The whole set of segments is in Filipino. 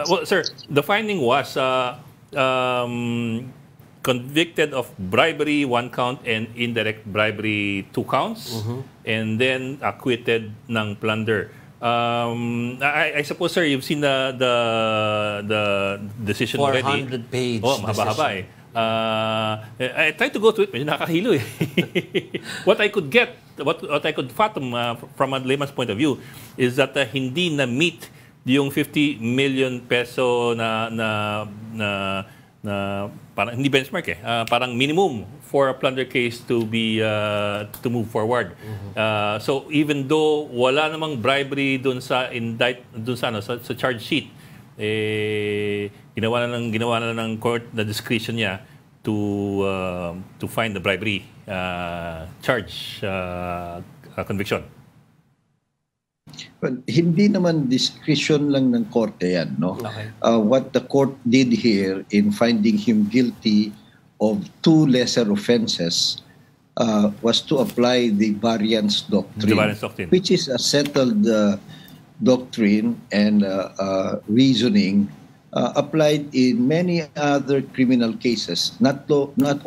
Well, sir, the finding was convicted of bribery, 1 count, and indirect bribery, 2 counts, and then acquitted ng plunder. I suppose, sir, you've seen the decision already. 400-page Oh, mahaba-haba eh. I tried to go to it, medyo nakakahilo eh. What I could get, what I could fathom from a layman's point of view is that hindi na-meet yung 50 million peso na parang hindi benchmark eh. Parang minimum for a plunder case to be to move forward. So even though wala namang bribery doon sa sa charge sheet, ginawa na ng court the discretion niya to find the bribery charge conviction. Well, hindi naman discretion lang ng korte yan, no? Okay. What the court did here in finding him guilty of 2 lesser offenses was to apply the variance doctrine, which is a settled doctrine and reasoning applied in many other criminal cases, not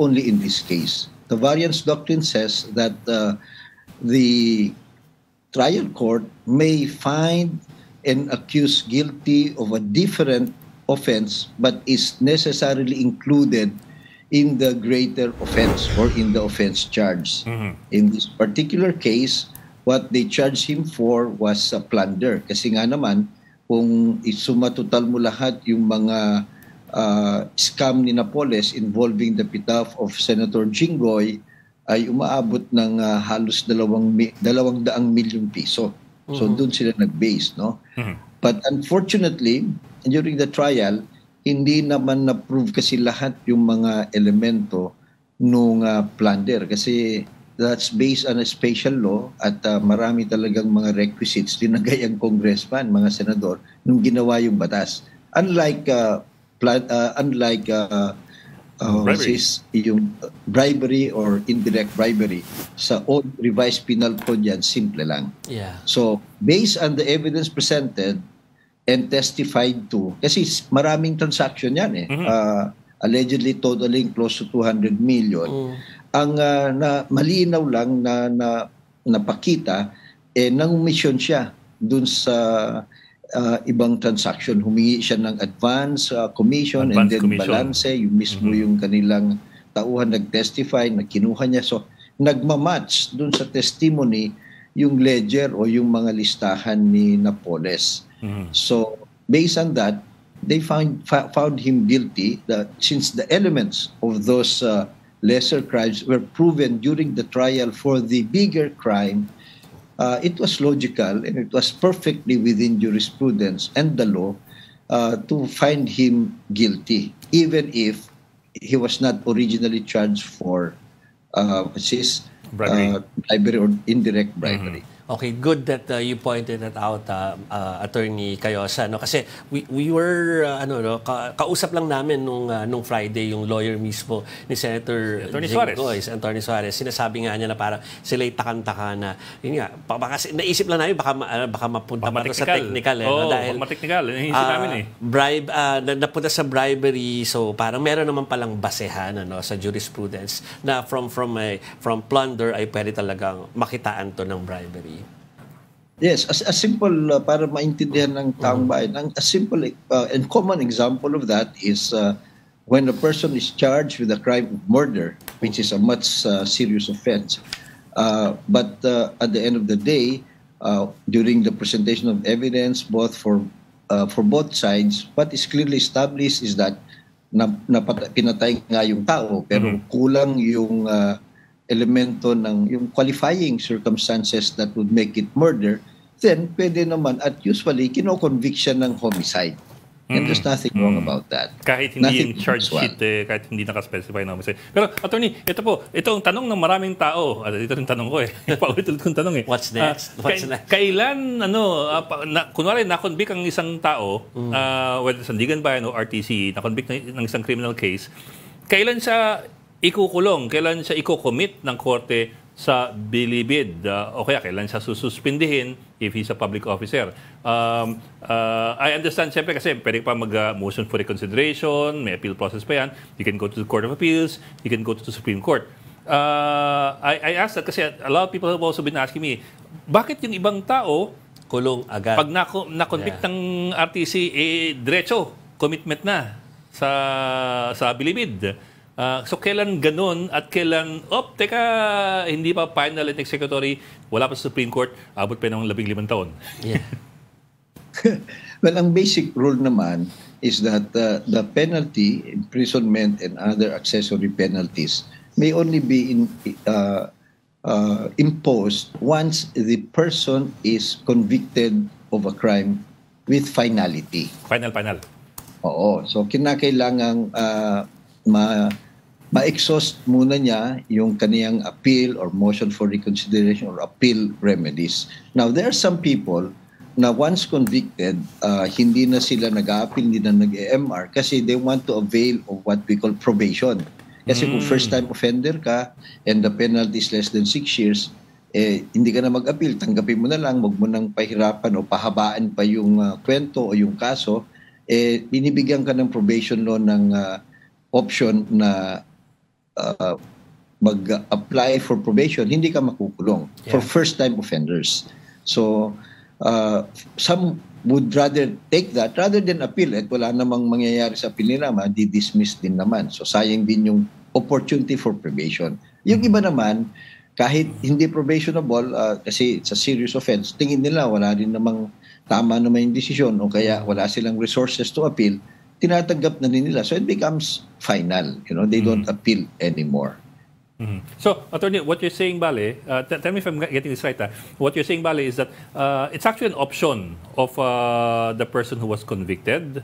only in this case. The variance doctrine says that the trial court may find an accused guilty of a different offense but is necessarily included in the greater offense or in the offense charge. In this particular case, what they charged him for was a plunder. Kasi nga naman, kung isumatotal mo lahat yung mga scam ni Napoles involving the behalf of Senator Jinggoy, ay umaabot ng halos 200 milyong piso. So doon sila nag-base, no? But unfortunately, during the trial, hindi naman na-prove kasi lahat yung mga elemento nung plunder kasi that's based on a special law at marami talagang mga requisites dinagay ang congressman, mga senador nung ginawa yung batas. Unlike yung bribery or indirect bribery sa old revised penal code yan, simple lang. Yeah. So, based on the evidence presented and testified to, kasi maraming transaction yan eh, allegedly totaling close to 200 million. Ang malinaw lang na napakita, nangumisyon siya dun sa ibang transaction. Humingi siya ng advance commission and then balance, yung mismo yung kanilang tauhan nag-testify, na kinuha niya. So, nagmamatch dun sa testimony yung ledger o yung mga listahan ni Napoles. So, based on that, they found him guilty since the elements of those lesser crimes were proven during the trial for the bigger crime. It was logical and it was perfectly within jurisprudence and the law to find him guilty, even if he was not originally charged for bribery or indirect bribery. Okay, good that you pointed that out, Attorney Cayosa, no? Kasi we were kausap lang namin nung Friday yung lawyer mismo ni Senator Attorney Suarez. Sinasabi nga niya na parang sila'y takang-taka na yun nga, baka naisip lang namin baka mapunta pa sa technical dahil technical, namin bribe napunta sa bribery, so parang meron naman palang basehan sa jurisprudence na from plunder ay pwede talagang makitaan to ng bribery. Yes, a simple, para maintindihan ng taong bayan, a simple and common example of that is when a person is charged with a crime of murder, which is a much serious offense. But at the end of the day, during the presentation of evidence, both for both sides, what is clearly established is that pinatay nga yung tao, pero kulang yung elemento ng yung qualifying circumstances that would make it murder, then pwede naman at usually kino-convict siya ng homicide. And there's nothing wrong about that. Kahit hindi yung charge sheet, kahit hindi nakaspecify na homicide. Pero, Attorney, ito ang tanong ng maraming tao. Ito yung tanong ko Paulit-ulit kong tanong What's next? Kailan, kunwari, na-convict ang isang tao, whether Sandigan Bayan o RTC, na-convict ng isang criminal case, kailan siya ikukulong, kailan siya iko-commit ng korte sa bilibid. O kaya kailan siya sususpindihin if he's a public officer. I understand, siyempre, kasi pwede pa mag-motion for reconsideration, may appeal process pa yan. You can go to the Court of Appeals, you can go to the Supreme Court. I asked that kasi a lot of people have also been asking me, bakit yung ibang tao, kulong agad. Pag na-convict ng RTC, diretso, commitment na sa bilibid. So, kailan ganun at kailan, teka, hindi pa final and executory, wala pa sa Supreme Court, abot pa ng 15 taon. Yeah. Well, ang basic rule naman is that the penalty, imprisonment, and other accessory penalties may only be imposed once the person is convicted of a crime with finality. Final. Oo. So, kinakailangang ma-exhaust muna niya yung kaniyang appeal or motion for reconsideration or appeal remedies. Now, there are some people na once convicted, hindi na sila nag-a-appeal, hindi na nag-EMR kasi they want to avail of what we call probation. Kasi kung first-time offender ka and the penalty is less than 6 years, hindi ka na mag-appeal, tanggapin mo na lang, wag mo nang pahirapan o pahabaan pa yung kwento o yung kaso, binibigyan ka ng probation law ng option na mag-apply for probation, hindi ka makukulong for first-time offenders. So, some would rather take that rather than appeal it. Wala namang mangyayari sa appeal nila, di-dismiss din naman. So, sayang din yung opportunity for probation. Yung iba naman, kahit hindi probationable, kasi it's a serious offense, tingin nila wala rin namang tama naman yung desisyon o kaya wala silang resources to appeal, tinatanggap na rin nila. So it becomes final. They don't appeal anymore. So, Attorney, what you're saying, Bale, tell me if I'm getting this right. What you're saying, Bale, is that it's actually an option of the person who was convicted,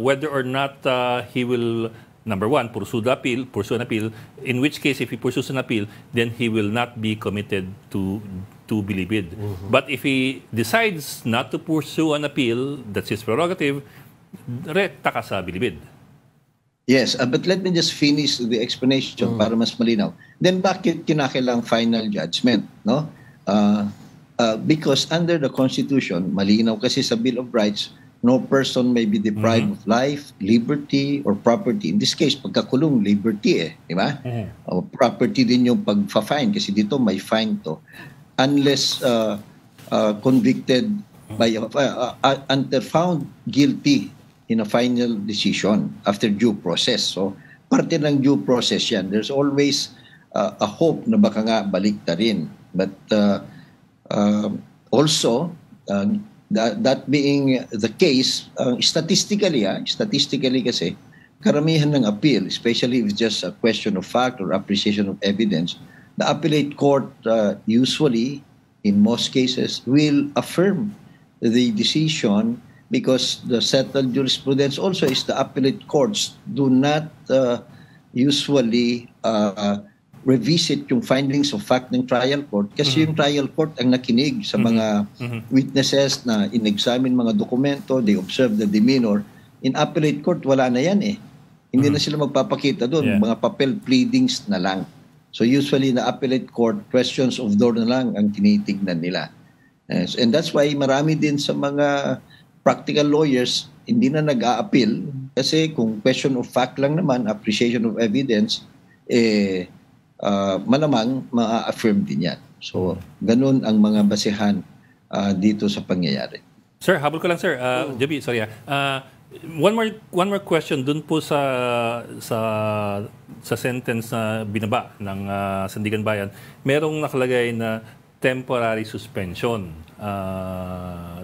whether or not he will, number one, pursue an appeal, in which case, if he pursues an appeal, then he will not be committed to bilibid. But if he decides not to pursue an appeal, that's his prerogative, rekta ka sa bilibid. Yes, but let me just finish the explanation para mas malinaw. Then bakit kinakailangang final judgment? No? Because under the Constitution, malinaw kasi sa Bill of Rights, no person may be deprived of life, liberty, or property. In this case, pagkakulong, liberty di ba? Property din yung pag-fine kasi dito may fine to. Unless convicted by until found guilty in a final decision after due process. So, parte ng due process yan. There's always a hope na baka nga balik ta rin. But also, that being the case, statistically kasi, karamihan ng appeal, especially if it's just a question of fact or appreciation of evidence, the appellate court usually, in most cases, will affirm the decision because the settled jurisprudence also is the appellate courts do not usually revisit yung findings of fact ng trial court kasi yung trial court ang nakinig sa mga witnesses na in-examine mga dokumento, they observe the demeanor. In appellate court, wala na yan Hindi na sila magpapakita doon. Mga papel pleadings na lang. So usually na appellate court, questions of law na lang ang tinitignan nila. And that's why marami din sa mga practical lawyers hindi na nag-a-appeal kasi kung question of fact lang naman, appreciation of evidence, malamang ma-affirm din yan. So, ganun ang mga basehan dito sa pangyayari. Sir, habol ko lang, sir. Javi, sorry. One more question dun po sa sentence na binaba ng Sandigan Bayan. Merong nakalagay na temporary suspension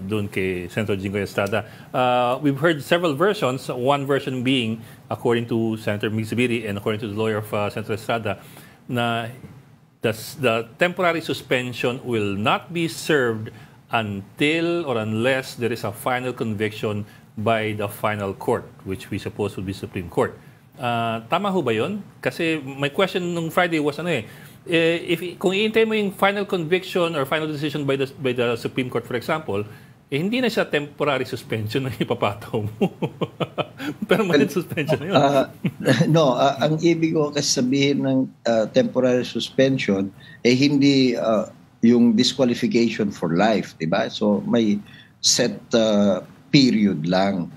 doon kay Senator Jinggoy Estrada. We've heard several versions, one version being, according to Senator Mig-Zubiri and according to the lawyer of Senator Estrada, na the temporary suspension will not be served until or unless there is a final conviction by the final court, which we suppose would be Supreme Court. Tama ho ba yun? Kasi my question nung Friday was kung iintay mo yung final conviction or final decision by the Supreme Court, for example, hindi na siya temporary suspension na ipapataw mo. Permanent suspension na yun. No, ang ibig ko kasi sabihin ng temporary suspension, hindi yung disqualification for life, di ba? So may set period lang.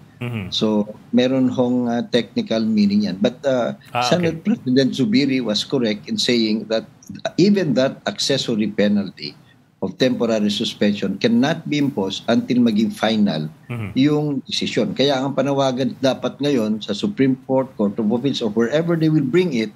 So meron hong technical meaning yan. But Senate President Zubiri was correct in saying that even that accessory penalty of temporary suspension cannot be imposed until maging final yung desisyon. Kaya ang panawagan dapat ngayon sa Supreme Court, Court of Appeals, or wherever they will bring it,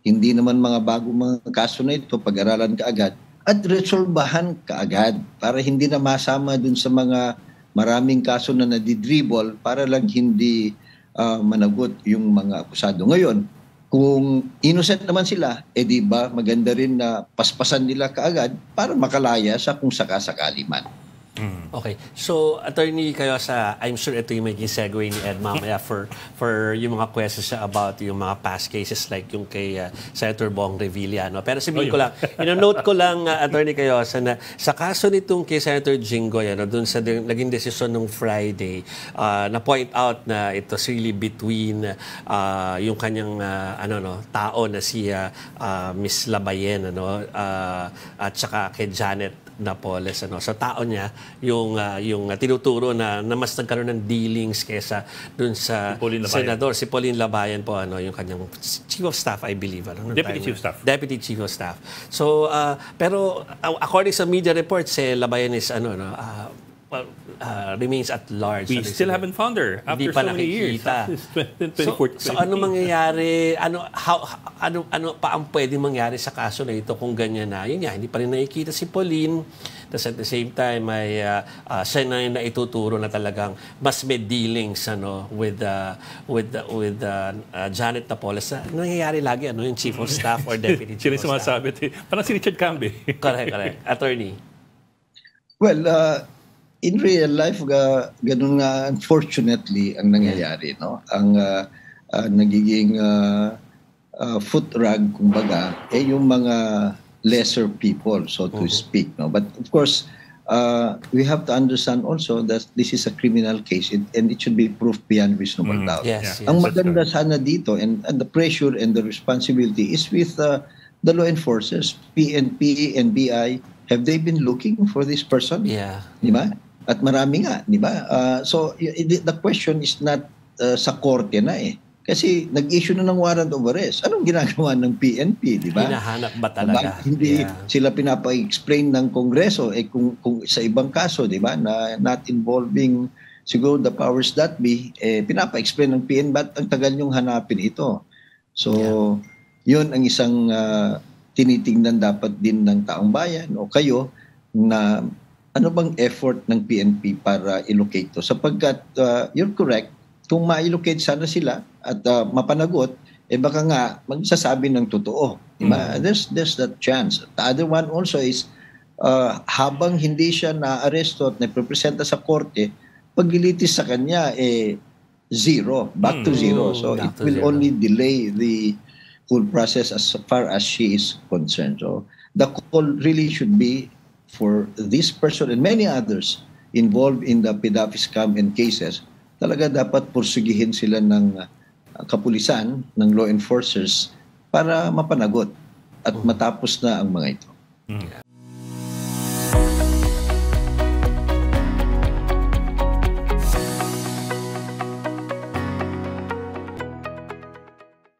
hindi naman mga bagong mga kaso na ito, pag-aralan kaagad at resolbahan kaagad para hindi na masama dun sa mga maraming kaso na nadidribble para lang hindi managot yung mga akusado. Ngayon, kung innocent naman sila, di ba maganda rin na paspasan nila kaagad para makalaya sa kung sakasakali man. Okay. So, Attorney Cayosa, I'm sure ito yung maging segue ni Ed mamaya for yung mga questions about yung mga past cases like yung kay Senator Bong Revilla. No? Pero sabihin ko lang, ino-note ko lang, Attorney Cayosa, na sa kaso nitong kay Senator Jinggoy, dun sa naging desisyon nung Friday, na-point out na it's really between yung kanyang tao na si Miss Labayen at saka kay Janet Napoles. So tao niya yung tinuturo na mas nagkaroon ng dealings kesa dun sa senador, si Pauline Labayen po, yung kanyang Chief of Staff, I believe. Deputy Chief of Staff. So, pero according sa media reports, Labayen is remains at large. We still haven't found her after so many years. So ano mangyayari? Ano pa ang pwedeng mangyari sa kaso na ito kung ganyan na? Yun nga, hindi pa rin nakikita si Pauline. Tapos at the same time, siya na ituturo na talagang mas may dealings with Janet Napoles. Nangyayari lagi yung Chief of Staff or Deputy Chief of Staff. Sumasabi. Parang si Richard Cambe. Correct. Attorney. Well, in real life, ganun nga unfortunately ang nangyayari, no? Ang nagiging foot rag, kumbaga, yung mga lesser people, so to speak, no? But of course, we have to understand also that this is a criminal case and it should be proved beyond reasonable doubt. Yes, ang maganda sana dito and the pressure and the responsibility is with the law enforcers, PNP and BI. Have they been looking for this person? Yeah. Di ba? At marami nga, di ba? So, the question is not sa korte na Kasi nag-issue na ng warrant of arrest. Anong ginagawa ng PNP, di ba? Hinahanap ba talaga? Hindi sila pinapa-explain ng Kongreso kung sa ibang kaso, di ba, na not involving siguro the powers that be, pinapa-explain ng PNP, ba't ang tagal niyong hanapin ito? So, yun ang isang tinitingnan dapat din ng taong bayan o kayo na ano bang effort ng PNP para i-locate to? Sapagkat you're correct, kung ma-locate sana sila at mapanagot, baka nga magsasabi ng totoo. Diba? There's that chance. The other one also is habang hindi siya na-aresto at na-presenta sa korte, paglilitis sa kanya, zero. Back to zero. So it will only delay the whole process as far as she is concerned. So the call really should be for this person and many others involved in the PDAFI scam and cases. Talaga dapat pursugihin sila ng kapulisan, ng law enforcers para mapanagot at matapos na ang mga ito.